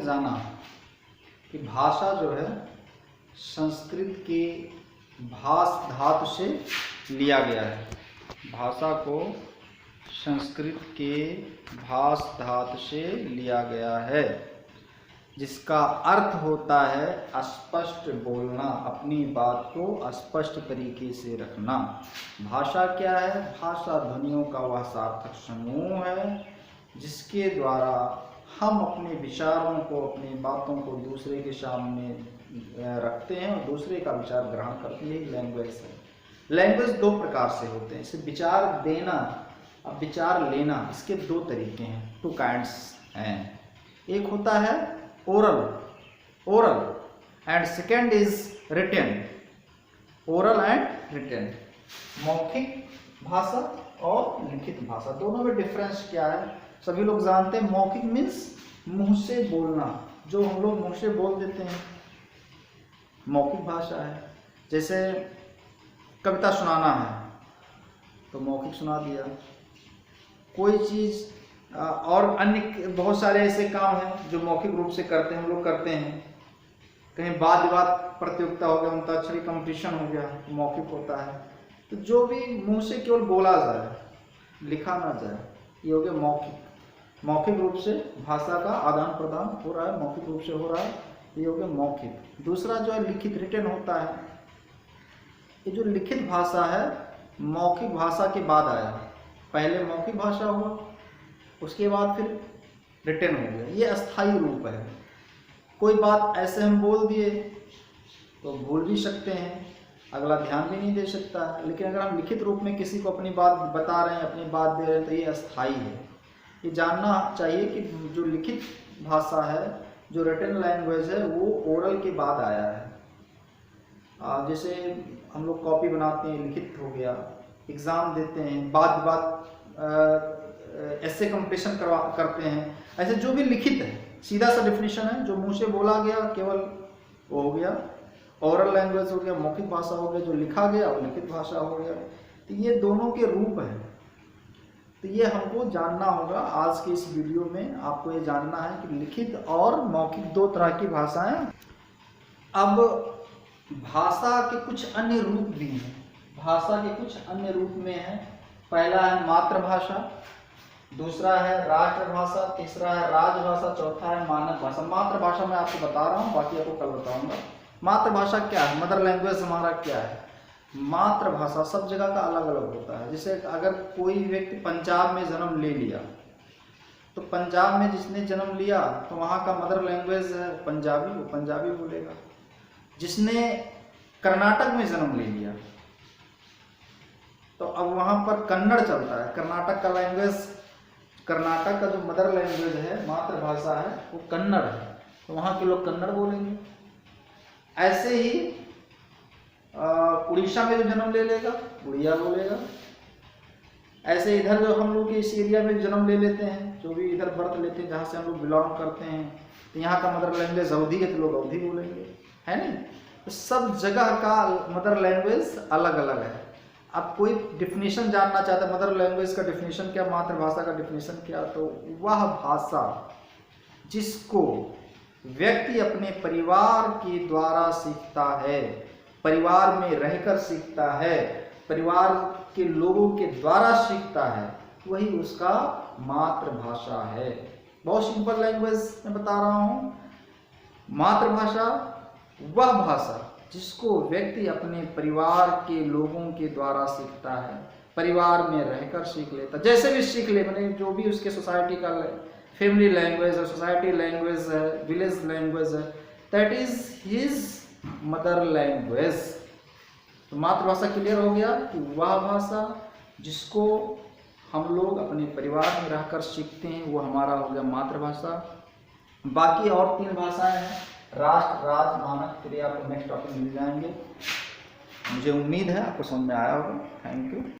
जाना कि भाषा जो है संस्कृत के भाष धातु से लिया गया है। भाषा को संस्कृत के भाष धातु से लिया गया है, जिसका अर्थ होता है स्पष्ट बोलना, अपनी बात को स्पष्ट तरीके से रखना। भाषा क्या है? भाषा ध्वनियों का वह सार्थक समूह है जिसके द्वारा हम अपने विचारों को, अपनी बातों को दूसरे के सामने रखते हैं और दूसरे का विचार ग्रहण करते हैं। लैंग्वेज है। लैंग्वेज दो प्रकार से होते हैं, इसे विचार देना और विचार लेना, इसके दो तरीके हैं, टू काइंड्स हैं। एक होता है oral and second is written. Oral and written, मौखिक भाषा और लिखित भाषा, दोनों में डिफरेंस क्या है? सभी लोग जानते हैं मौखिक मीन्स मुंह से बोलना, जो हम लोग मुंह से बोल देते हैं, मौखिक भाषा है। जैसे कविता सुनाना है तो मौखिक सुना दिया, कोई चीज़ और अन्य बहुत सारे ऐसे काम हैं जो मौखिक रूप से करते हैं, हम लोग करते हैं। कहीं वाद विवाद प्रतियोगिता हो गया, अंताक्षरी कंपटीशन हो गया, मौखिक होता है। तो जो भी मुंह से केवल बोला जाए, लिखा ना जाए, ये हो गया मौखिक। मौखिक रूप से भाषा का आदान प्रदान हो रहा है, मौखिक रूप से हो रहा है, ये हो गया मौखिक। दूसरा जो है लिखित, रिटन होता है। ये जो लिखित भाषा है मौखिक भाषा के बाद आया, पहले मौखिक भाषा हुआ, उसके बाद फिर रिटन हो गया। ये अस्थाई रूप है। कोई बात ऐसे हम बोल दिए तो भूल भी सकते हैं, अगला ध्यान भी नहीं दे सकता है। लेकिन अगर हम लिखित रूप में किसी को अपनी बात बता रहे हैं, अपनी बात दे रहे हैं, तो ये अस्थाई है। ये जानना चाहिए कि जो लिखित भाषा है, जो रिटन लैंग्वेज है, वो ओरल के बाद आया है। जैसे हम लोग कॉपी बनाते हैं, लिखित हो गया, एग्ज़ाम देते हैं, बात ऐसे कंपटीशन करते हैं, ऐसे जो भी लिखित है, सीधा सा डिफिनीशन है, जो मुंह से बोला गया केवल वो हो गया ओरल लैंग्वेज हो गया, मौखिक भाषा हो गया, जो लिखा गया वो लिखित भाषा हो गया। तो ये दोनों के रूप हैं, तो ये हमको जानना होगा। आज के इस वीडियो में आपको ये जानना है कि लिखित और मौखिक दो तरह की भाषाएं। अब भाषा के कुछ अन्य रूप भी हैं, भाषा के कुछ अन्य रूप में है। पहला है मातृभाषा, दूसरा है राष्ट्रभाषा, तीसरा है राजभाषा, चौथा है मानक भाषा। मातृभाषा मैं आपको बता रहा हूँ, बाकी आपको कल बताऊंगा। मातृभाषा क्या है, मदर लैंग्वेज हमारा क्या है? मातृभाषा सब जगह का अलग अलग होता है। जैसे अगर कोई व्यक्ति पंजाब में जन्म ले लिया, तो पंजाब में जिसने जन्म लिया तो वहाँ का मदर लैंग्वेज है पंजाबी, वो पंजाबी बोलेगा। जिसने कर्नाटक में जन्म ले लिया तो अब वहाँ पर कन्नड़ चलता है। कर्नाटक का लैंग्वेज, कर्नाटक का जो मदर लैंग्वेज है, मातृभाषा है, वो कन्नड़ है, तो वहाँ के लोग कन्नड़ बोलेंगे। ऐसे ही उड़ीसा में जो जन्म ले लेगा उड़िया बोलेगा। ऐसे इधर जो हम लोग इस एरिया में जन्म ले लेते हैं, जो भी इधर बर्थ लेते हैं, जहाँ से हम लोग बिलोंग करते हैं, तो यहाँ का मदर लैंग्वेज अवधी है, तो लोग अवधी बोलेंगे, है नहीं? तो सब जगह का मदर लैंग्वेज अलग अलग है। अब कोई डिफिनीशन जानना चाहता है, मदर लैंग्वेज का डिफिनीशन क्या, मातृभाषा का डिफिनीशन क्या, तो वह भाषा जिसको व्यक्ति अपने परिवार के द्वारा सीखता है, परिवार में रहकर सीखता है, परिवार के लोगों के द्वारा सीखता है, वही उसका मातृभाषा है। बहुत सिंपल लैंग्वेज मैं बता रहा हूँ। मातृभाषा वह भाषा जिसको व्यक्ति अपने परिवार के लोगों के द्वारा सीखता है, परिवार में रहकर सीख लेता, जैसे भी सीख ले, मैंने जो भी उसके सोसाइटी का फैमिली लैंग्वेज है, सोसाइटी लैंग्वेज है, विलेज लैंग्वेज है, that is his mother language. तो मातृभाषा क्लियर हो गया कि वह भाषा जिसको हम लोग अपने परिवार में रहकर सीखते हैं, वो हमारा हो गया मातृभाषा। बाकी और 3 भाषाएं हैं, राष्ट्र, राज, मानक, फिर आपको नेक्स्ट टॉपिक मिल जाएंगे। मुझे उम्मीद है आपको समझ में आया होगा। Thank you.